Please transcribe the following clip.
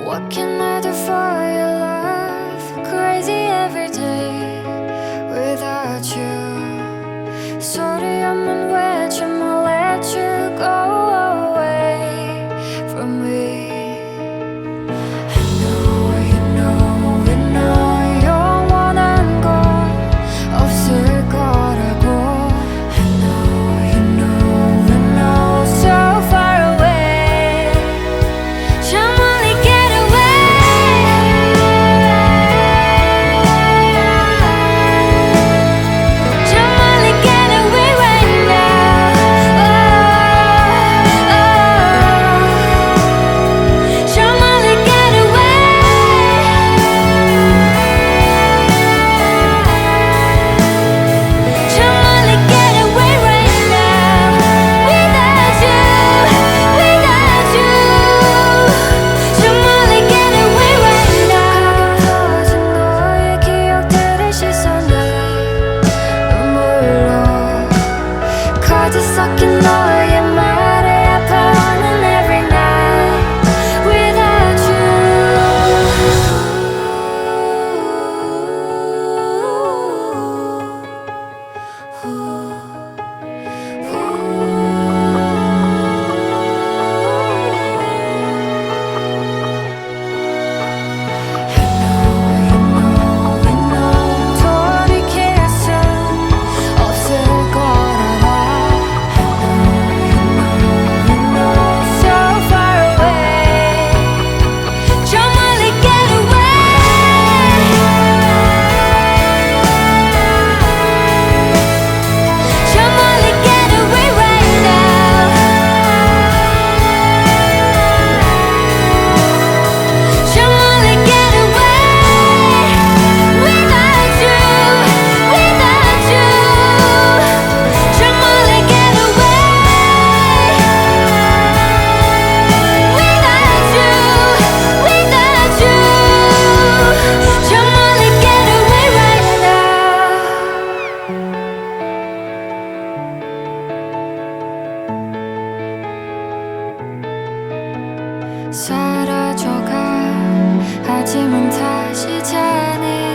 What can I do for your love? Crazy every day without you. 소리 없는 외침 I'll let you go away from me. I know you know you know 영원한 건 없을 거라고. I know you know so far away. 저 멀리 get away. 저 멀리 get away right now. 저 멀리 get away. 저 멀리 get away right now. Without you, without you. 저 멀리 get away right now. 가득 퍼진 너의 기억들의 시선에 눈물로 가득 섞인 너의 말에 아파하는 every night without 돌이킬 수 없을 걸 알아. So far away. 저 멀리 get away. 저 멀리 get away right now. 저 멀리 get away. Without you, without you. 저 멀리 get away. Without you, without you. 저 멀리 get away right now. 사라져가 하지만 다시 자네